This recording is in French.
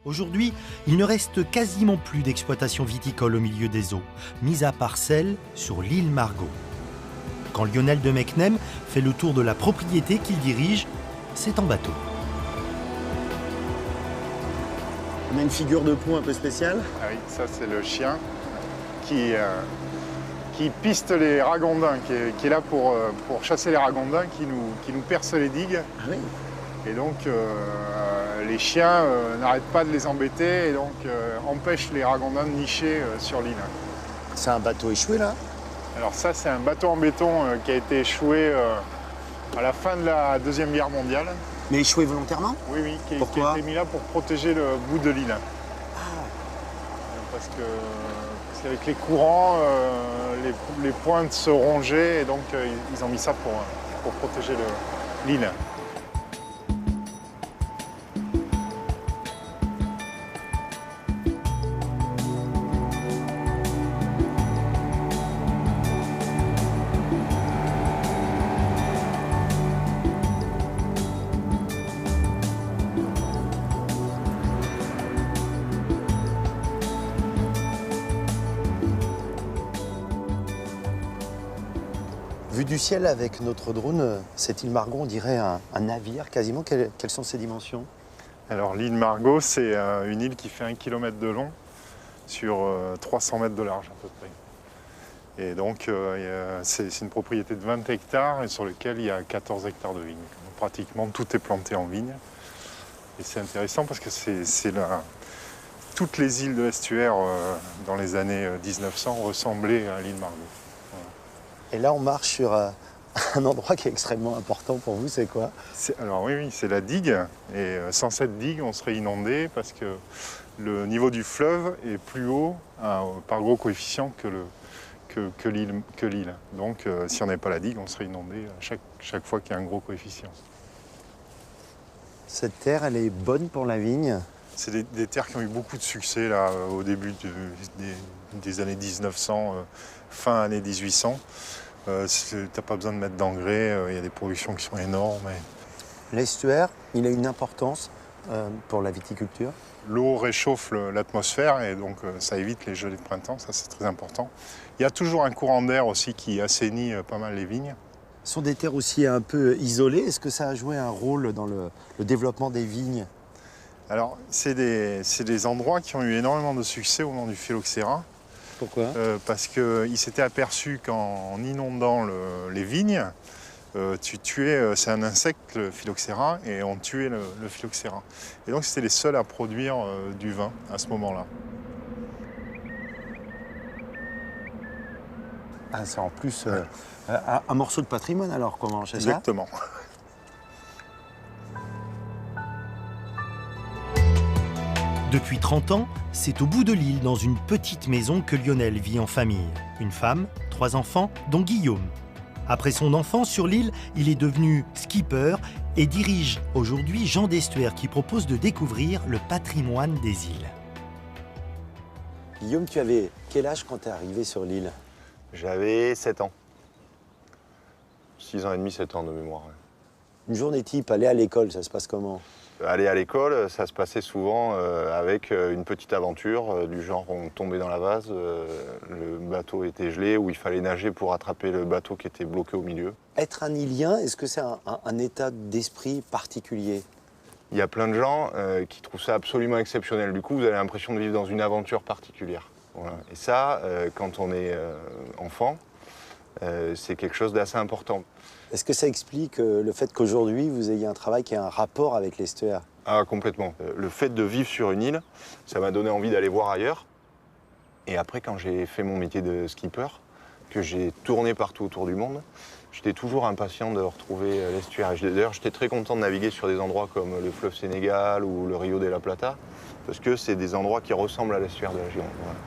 Aujourd'hui, il ne reste quasiment plus d'exploitation viticole au milieu des eaux, mis à part celle sur l'île Margot. Quand Lionel de Mecnem fait le tour de la propriété qu'il dirige, c'est en bateau. On a une figure de proue un peu spéciale. Ah oui, ça c'est le chien qui piste les ragondins, qui est là pour chasser les ragondins qui nous percent les digues. Ah oui. Et donc les chiens n'arrêtent pas de les embêter et donc empêchent les ragondins de nicher sur l'île. C'est un bateau échoué là? Alors ça c'est un bateau en béton qui a été échoué à la fin de la Deuxième Guerre mondiale. Mais échoué volontairement? Oui, oui, qui Pourquoi? a été mis là pour protéger le bout de l'île. Parce qu'avec les courants, les pointes se rongeaient et donc ils ont mis ça pour protéger l'île. Vu du ciel avec notre drone, cette île Margot, on dirait un navire quasiment. Quelles sont ses dimensions? Alors l'île Margot, c'est une île qui fait 1 km de long sur 300 mètres de large à peu près. Et donc c'est une propriété de 20 hectares et sur lequel il y a 14 hectares de vignes. Donc, pratiquement tout est planté en vigne. Et c'est intéressant parce que toutes les îles de l'estuaire dans les années 1900 ressemblaient à l'île Margot. Et là, on marche sur un endroit qui est extrêmement important pour vous, c'est quoi? Alors oui, c'est la digue. Et sans cette digue, on serait inondé parce que le niveau du fleuve est plus haut par gros coefficient que l'île. Donc si on n'avait pas la digue, on serait inondé chaque fois qu'il y a un gros coefficient. Cette terre, elle est bonne pour la vigne? C'est des terres qui ont eu beaucoup de succès là, au début des années 1900, fin années 1800. T'as pas besoin de mettre d'engrais, il y a des productions qui sont énormes. L'estuaire, il a une importance pour la viticulture? L'eau réchauffe l'atmosphère et donc ça évite les gelées de printemps, ça c'est très important. Il y a toujours un courant d'air aussi qui assainit pas mal les vignes. Ce sont des terres aussi un peu isolées. Est-ce que ça a joué un rôle dans le développement des vignes? Alors, c'est des endroits qui ont eu énormément de succès au moment du phylloxéra. Pourquoi? Parce qu'ils s'étaient aperçus qu'en inondant les vignes, c'est un insecte, le phylloxéra, et on tuait le phylloxéra. Et donc, c'était les seuls à produire du vin à ce moment-là. Ah, c'est en plus un morceau de patrimoine alors, comment, c'est ça? Exactement. Depuis 30 ans, c'est au bout de l'île, dans une petite maison, que Lionel vit en famille. Une femme, 3 enfants, dont Guillaume. Après son enfance sur l'île, il est devenu skipper et dirige aujourd'hui Jean d'Estuaire qui propose de découvrir le patrimoine des îles. Guillaume, tu avais quel âge quand tu es arrivé sur l'île? J'avais 7 ans. 6 ans et demi, 7 ans de mémoire. Ouais. Une journée type, aller à l'école, ça se passe comment? Aller à l'école, ça se passait souvent avec une petite aventure du genre on tombait dans la vase, le bateau était gelé ou il fallait nager pour attraper le bateau qui était bloqué au milieu. Être un îlien, est-ce que c'est un état d'esprit particulier? Il y a plein de gens qui trouvent ça absolument exceptionnel. Du coup, vous avez l'impression de vivre dans une aventure particulière. Voilà. Et ça, quand on est enfant, c'est quelque chose d'assez important. Est-ce que ça explique le fait qu'aujourd'hui, vous ayez un travail qui a un rapport avec l'estuaire? Ah, complètement. Le fait de vivre sur une île, ça m'a donné envie d'aller voir ailleurs. Et après, quand j'ai fait mon métier de skipper, que j'ai tourné partout autour du monde, j'étais toujours impatient de retrouver l'estuaire. D'ailleurs, j'étais très content de naviguer sur des endroits comme le fleuve Sénégal ou le Rio de la Plata, parce que c'est des endroits qui ressemblent à l'estuaire de la Gironde. Voilà.